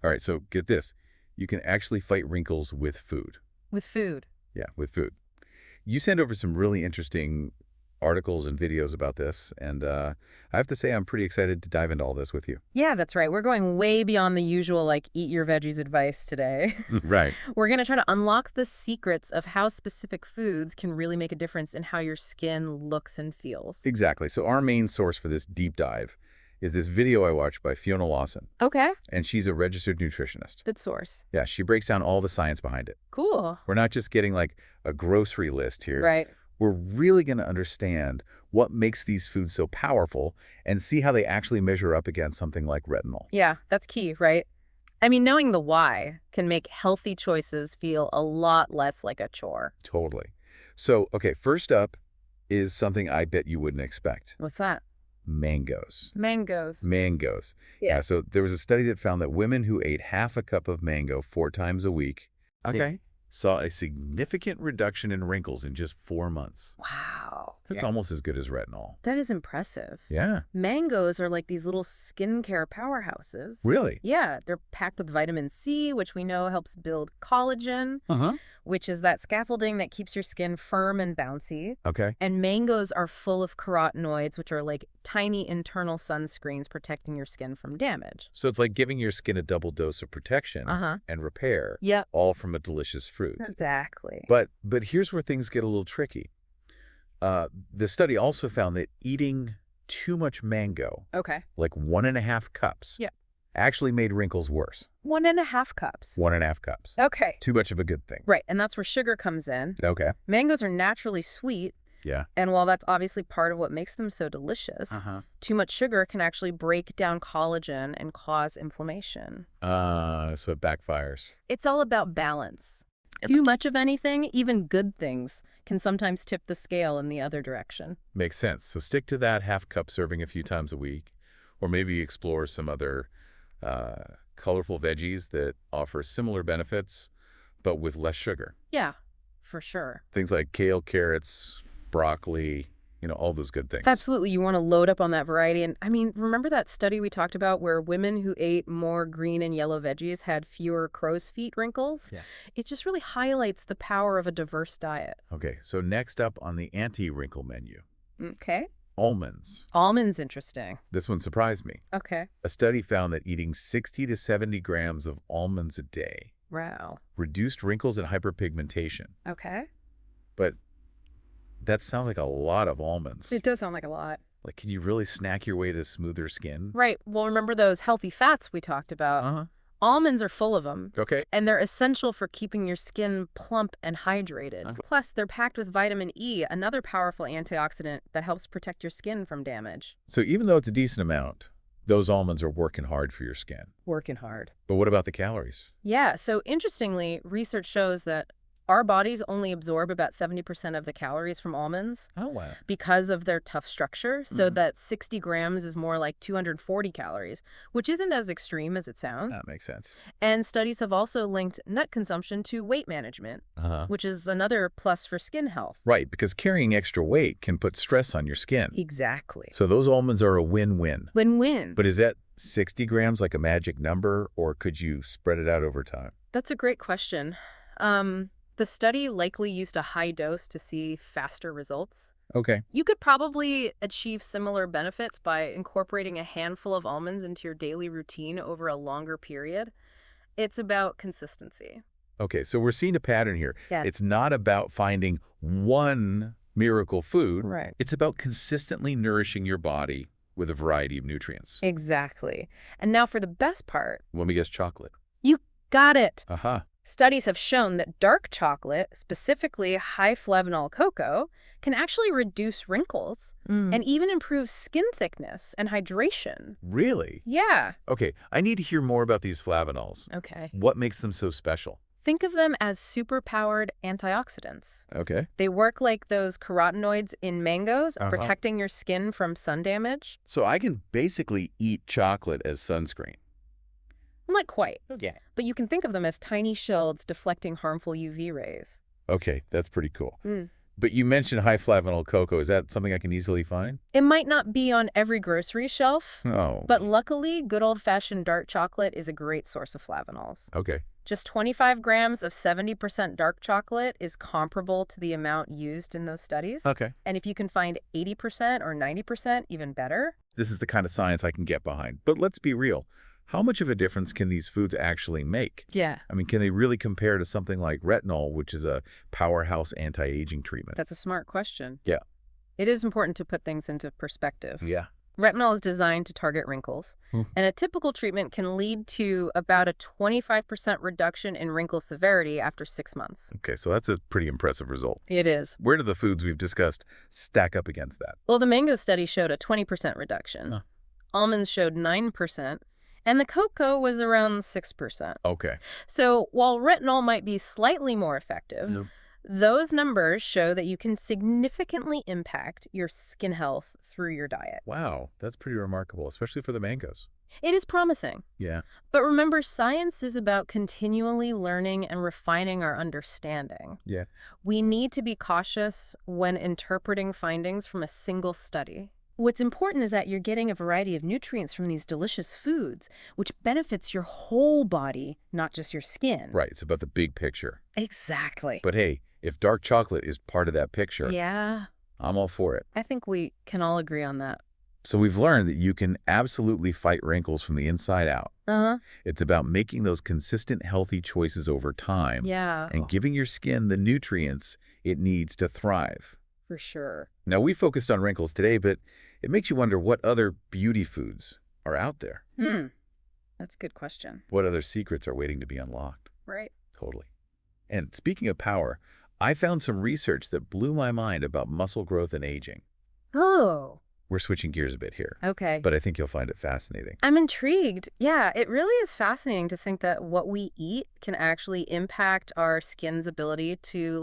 All right, so get this. You can actually fight wrinkles with food. With food. Yeah, with food. You sent over some really interesting articles and videos about this, and I have to say I'm pretty excited to dive into all this with you. Yeah, that's right. We're going way beyond the usual, like, eat your veggies advice today. Right. We're going to try to unlock the secrets of how specific foods can really make a difference in how your skin looks and feels. Exactly. So our main source for this deep dive is this video I watched by Fiona Lawson, Okay. and she's a registered nutritionist. Good source. Yeah, she breaks down all the science behind it. Cool. We're not just getting like a grocery list here. Right. We're really going to understand what makes these foods so powerful and see how they actually measure up against something like retinol. Yeah, that's key, right? I mean, knowing the why can make healthy choices feel a lot less like a chore. Totally. So, okay, first up is something I bet you wouldn't expect. What's that? Mangoes. Mangoes. Mangoes. Yeah. So there was a study that found that women who ate half a cup of mango 4 times a week saw a significant reduction in wrinkles in just 4 months. Wow. That's almost as good as retinol. That is impressive. Yeah. Mangoes are like these little skincare powerhouses. Really? Yeah, they're packed with vitamin C, which we know helps build collagen, Uh-huh. which is that scaffolding that keeps your skin firm and bouncy. Okay. And mangoes are full of carotenoids, which are like tiny internal sunscreens protecting your skin from damage. So it's like giving your skin a double dose of protection and repair, Yep. all from a delicious fruit. Exactly. But here's where things get a little tricky. The study also found that eating too much mango, Okay. like 1.5 cups, Yeah. actually made wrinkles worse. 1.5 cups. 1.5 cups. Okay. Too much of a good thing. Right, and that's where sugar comes in. Okay. Mangoes are naturally sweet, Yeah. and while that's obviously part of what makes them so delicious, too much sugar can actually break down collagen and cause inflammation. So it backfires. It's all about balance. Too much of anything, even good things, can sometimes tip the scale in the other direction. Makes sense. So stick to that half cup serving a few times a week, or maybe explore some other colorful veggies that offer similar benefits, but with less sugar. Yeah, for sure. Things like kale, carrots, broccoli, all those good things. Absolutely. You want to load up on that variety. And I mean, remember that study we talked about where women who ate more green and yellow veggies had fewer crow's feet wrinkles? Yeah. It just really highlights the power of a diverse diet. Okay, so next up on the anti-wrinkle menu, Okay. almonds. Almonds, interesting. This one surprised me. Okay. A study found that eating 60 to 70 grams of almonds a day Wow. reduced wrinkles and hyperpigmentation. Okay. But that sounds like a lot of almonds. It does sound like a lot. Like, can you really snack your way to smoother skin? Right. Well, remember those healthy fats we talked about? Uh-huh. Almonds are full of them. Okay. And they're essential for keeping your skin plump and hydrated. Okay. Plus, they're packed with vitamin E, another powerful antioxidant that helps protect your skin from damage. So even though it's a decent amount, those almonds are working hard for your skin. Working hard. But what about the calories? Yeah, so interestingly, research shows that our bodies only absorb about 70% of the calories from almonds Oh, wow. because of their tough structure. So that 60 grams is more like 240 calories, which isn't as extreme as it sounds. That makes sense. And studies have also linked nut consumption to weight management, which is another plus for skin health. Right, because carrying extra weight can put stress on your skin. Exactly. So those almonds are a win-win. Win-win. But is that 60 grams like a magic number, or could you spread it out over time? That's a great question. The study likely used a high dose to see faster results. Okay. You could probably achieve similar benefits by incorporating a handful of almonds into your daily routine over a longer period. It's about consistency. Okay, so we're seeing a pattern here. Yes. It's not about finding one miracle food. Right. It's about consistently nourishing your body with a variety of nutrients. Exactly. And now for the best part. Let me guess, chocolate. You got it. Aha. Studies have shown that dark chocolate, specifically high-flavonol cocoa, can actually reduce wrinkles and even improve skin thickness and hydration. Really? Yeah. Okay, I need to hear more about these flavonols. Okay. What makes them so special? Think of them as superpowered antioxidants. Okay. They work like those carotenoids in mangoes, protecting your skin from sun damage. So I can basically eat chocolate as sunscreen. Not quite. Okay. But you can think of them as tiny shields deflecting harmful UV rays. Okay, that's pretty cool. But you mentioned high-flavonol cocoa. Is that something I can easily find? It might not be on every grocery shelf, Oh, but luckily, good old-fashioned dark chocolate is a great source of flavanols. okay. Just 25 grams of 70% dark chocolate is comparable to the amount used in those studies. Okay. And if you can find 80% or 90%, even better. This is the kind of science I can get behind. But let's be real. How much of a difference can these foods actually make? Yeah. I mean, can they really compare to something like retinol, which is a powerhouse anti-aging treatment? That's a smart question. Yeah. It is important to put things into perspective. Yeah. Retinol is designed to target wrinkles, and a typical treatment can lead to about a 25% reduction in wrinkle severity after 6 months. Okay, so that's a pretty impressive result. It is. Where do the foods we've discussed stack up against that? Well, the mango study showed a 20% reduction. Huh. Almonds showed 9%, and the cocoa was around 6%. Okay. So while retinol might be slightly more effective, Yep. those numbers show that you can significantly impact your skin health through your diet. Wow, that's pretty remarkable, especially for the mangoes. It is promising. Yeah. But remember, science is about continually learning and refining our understanding. Yeah. We need to be cautious when interpreting findings from a single study. What's important is that you're getting a variety of nutrients from these delicious foods, which benefits your whole body, not just your skin. Right, it's about the big picture. Exactly. But hey, if dark chocolate is part of that picture, Yeah, I'm all for it. I think we can all agree on that. So we've learned that you can absolutely fight wrinkles from the inside out. Uh-huh. It's about making those consistent, healthy choices over time Yeah, and giving your skin the nutrients it needs to thrive. for sure. Now, we focused on wrinkles today, but it makes you wonder what other beauty foods are out there. That's a good question. What other secrets are waiting to be unlocked? Right. Totally. And speaking of power, I found some research that blew my mind about muscle growth and aging. Oh, We're switching gears a bit here, okay. but I think you'll find it fascinating. I'm intrigued. Yeah, it really is fascinating to think that what we eat can actually impact our skin's ability to,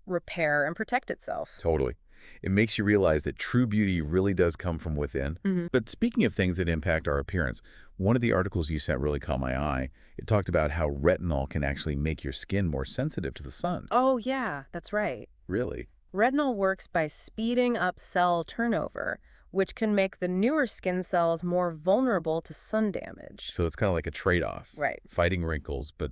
repair and protect itself. Totally. It makes you realize that true beauty really does come from within. But speaking of things that impact our appearance, one of the articles you sent really caught my eye. It talked about how retinol can actually make your skin more sensitive to the sun. Oh, yeah, that's right. Really? Retinol works by speeding up cell turnover, which can make the newer skin cells more vulnerable to sun damage. So it's kind of like a trade-off. Right. Fighting wrinkles, but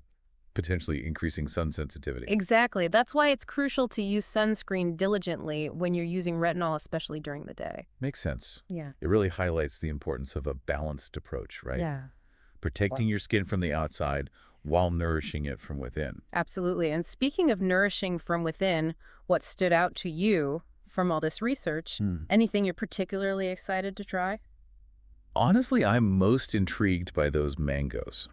potentially increasing sun sensitivity. Exactly. That's why it's crucial to use sunscreen diligently when you're using retinol, especially during the day. Makes sense. Yeah. It really highlights the importance of a balanced approach, right? Yeah. Protecting your skin from the outside while nourishing it from within. Absolutely. And speaking of nourishing from within, what stood out to you from all this research? Anything you're particularly excited to try? Honestly, I'm most intrigued by those mangoes.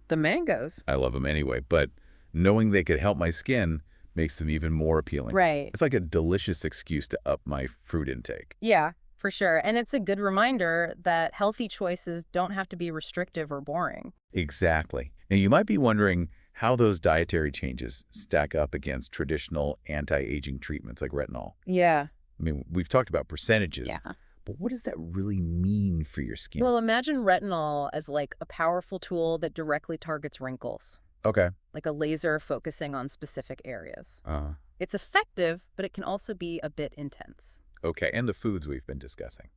The mangoes. I love them anyway, but knowing they could help my skin makes them even more appealing. Right. It's like a delicious excuse to up my fruit intake. Yeah, for sure. And it's a good reminder that healthy choices don't have to be restrictive or boring. Exactly. Now, you might be wondering how those dietary changes stack up against traditional anti-aging treatments like retinol. Yeah. I mean, we've talked about percentages, Yeah. but what does that really mean for your skin? Well, imagine retinol as like a powerful tool that directly targets wrinkles, Okay. like a laser focusing on specific areas. Uh, It's effective, but it can also be a bit intense. okay, and the foods we've been discussing.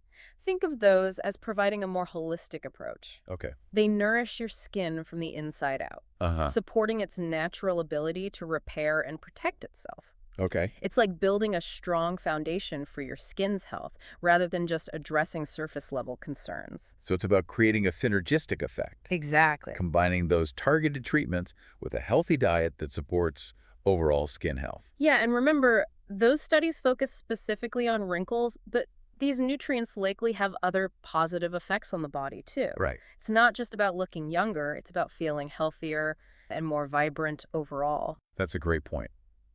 Think of those as providing a more holistic approach. Okay. They nourish your skin from the inside out, Uh-huh. supporting its natural ability to repair and protect itself. Okay. It's like building a strong foundation for your skin's health rather than just addressing surface-level concerns. So it's about creating a synergistic effect, Exactly. combining those targeted treatments with a healthy diet that supports overall skin health. Yeah, and remember, those studies focus specifically on wrinkles, but these nutrients likely have other positive effects on the body, too. Right. It's not just about looking younger, it's about feeling healthier and more vibrant overall. That's a great point.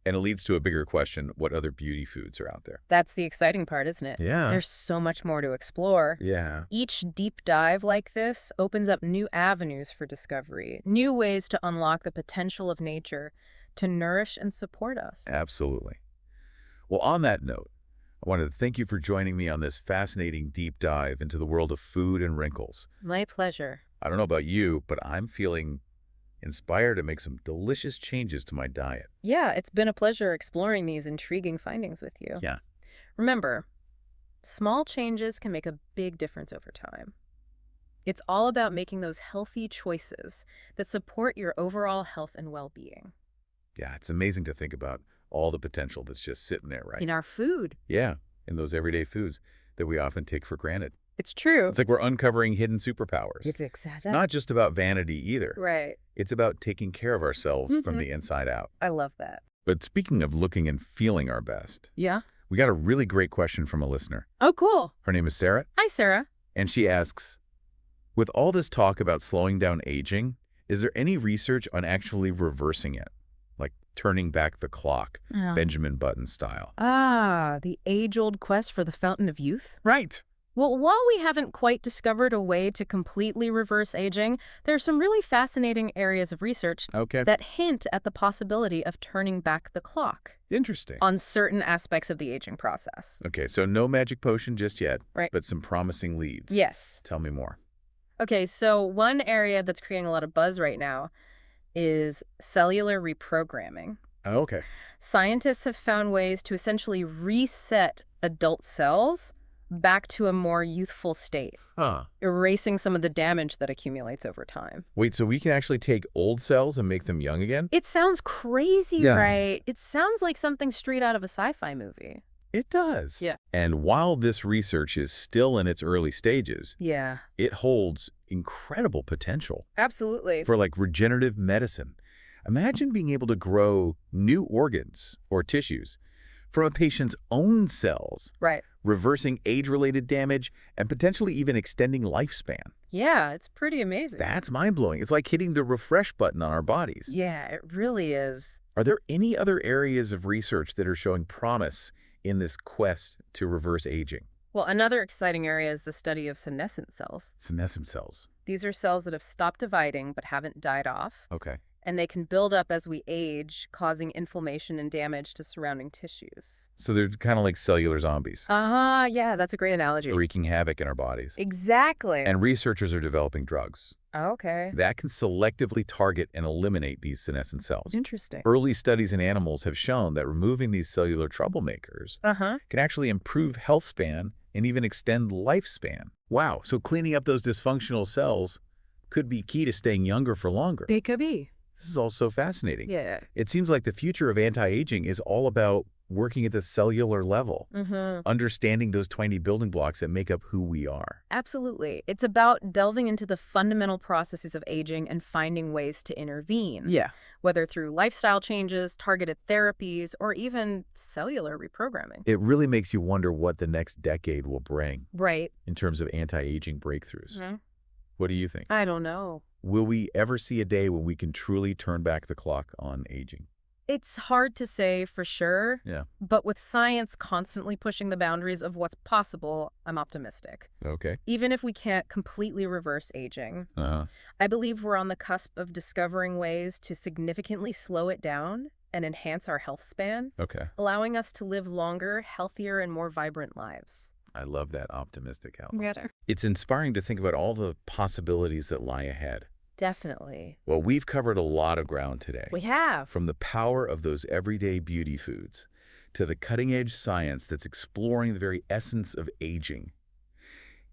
And it leads to a bigger question, what other beauty foods are out there? That's the exciting part, isn't it? Yeah. There's so much more to explore. Yeah. Each deep dive like this opens up new avenues for discovery, new ways to unlock the potential of nature to nourish and support us. Absolutely. Well, on that note, I wanted to thank you for joining me on this fascinating deep dive into the world of food and wrinkles. My pleasure. I don't know about you, but I'm feeling inspired to make some delicious changes to my diet. Yeah, it's been a pleasure exploring these intriguing findings with you. Yeah. Remember, small changes can make a big difference over time. It's all about making those healthy choices that support your overall health and well-being. Yeah, it's amazing to think about all the potential that's just sitting there, right? In our food. Yeah, in those everyday foods that we often take for granted. It's true. It's like we're uncovering hidden superpowers. It's exactly. It's not just about vanity either. Right. It's about taking care of ourselves from the inside out. I love that. But speaking of looking and feeling our best, Yeah? we got a really great question from a listener. Oh, cool. Her name is Sarah, Hi, Sarah. and she asks, with all this talk about slowing down aging, is there any research on actually reversing it? Like turning back the clock, Oh. Benjamin Button style. Ah, the age-old quest for the fountain of youth? Right. Well, while we haven't quite discovered a way to completely reverse aging, there are some really fascinating areas of research Okay. that hint at the possibility of turning back the clock Interesting. on certain aspects of the aging process. Okay, so no magic potion just yet, Right. but some promising leads. Yes. Tell me more. Okay, so one area that's creating a lot of buzz right now is cellular reprogramming. Oh, okay. Scientists have found ways to essentially reset adult cells back to a more youthful state, Huh. erasing some of the damage that accumulates over time. Wait, so we can actually take old cells and make them young again? It sounds crazy, Yeah. right? It sounds like something straight out of a sci-fi movie. It does. Yeah. And while this research is still in its early stages, Yeah, it holds incredible potential absolutely. for like regenerative medicine. Imagine being able to grow new organs or tissues from a patient's own cells, Right. reversing age-related damage and potentially even extending lifespan. Yeah, it's pretty amazing. That's mind-blowing. It's like hitting the refresh button on our bodies. Yeah, it really is. Are there any other areas of research that are showing promise in this quest to reverse aging? Well, another exciting area is the study of senescent cells. Senescent cells. These are cells that have stopped dividing but haven't died off, Okay. and they can build up as we age, causing inflammation and damage to surrounding tissues. So they're kind of like cellular zombies, Yeah, that's a great analogy. wreaking havoc in our bodies. Exactly. And researchers are developing drugs Okay. that can selectively target and eliminate these senescent cells. Interesting. Early studies in animals have shown that removing these cellular troublemakers can actually improve health span and even extend lifespan. Wow, so cleaning up those dysfunctional cells could be key to staying younger for longer. They could be. This is all so fascinating. Yeah. It seems like the future of anti-aging is all about working at the cellular level, understanding those tiny building blocks that make up who we are. Absolutely. It's about delving into the fundamental processes of aging and finding ways to intervene. Yeah. Whether through lifestyle changes, targeted therapies, or even cellular reprogramming. It really makes you wonder what the next decade will bring Right. in terms of anti-aging breakthroughs. What do you think? I don't know. Will we ever see a day when we can truly turn back the clock on aging? It's hard to say for sure. Yeah. But with science constantly pushing the boundaries of what's possible, I'm optimistic. Okay. Even if we can't completely reverse aging, I believe we're on the cusp of discovering ways to significantly slow it down and enhance our health span, Okay. allowing us to live longer, healthier, and more vibrant lives. I love that optimistic outlook. Yeah. It's inspiring to think about all the possibilities that lie ahead. Definitely. Well, we've covered a lot of ground today. We have. From the power of those everyday beauty foods to the cutting-edge science that's exploring the very essence of aging.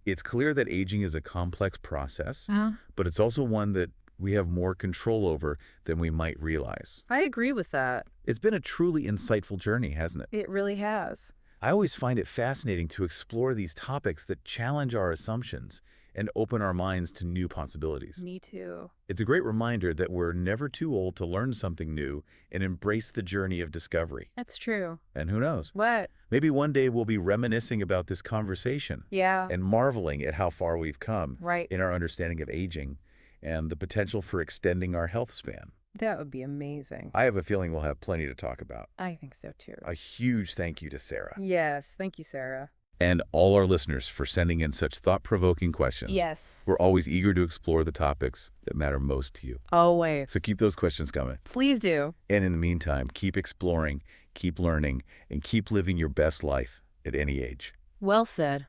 It's clear that aging is a complex process, but it's also one that we have more control over than we might realize. I agree with that. It's been a truly insightful journey, hasn't it? It really has. I always find it fascinating to explore these topics that challenge our assumptions and open our minds to new possibilities. Me too. It's a great reminder that we're never too old to learn something new and embrace the journey of discovery. That's true. And who knows? What? Maybe one day we'll be reminiscing about this conversation Yeah. and marveling at how far we've come Right. in our understanding of aging and the potential for extending our health span. That would be amazing. I have a feeling we'll have plenty to talk about. I think so too. A huge thank you to Sarah. Yes. Thank you, Sarah. And all our listeners for sending in such thought-provoking questions. Yes. We're always eager to explore the topics that matter most to you. Always. So keep those questions coming. Please do. And in the meantime, keep exploring, keep learning, and keep living your best life at any age. Well said.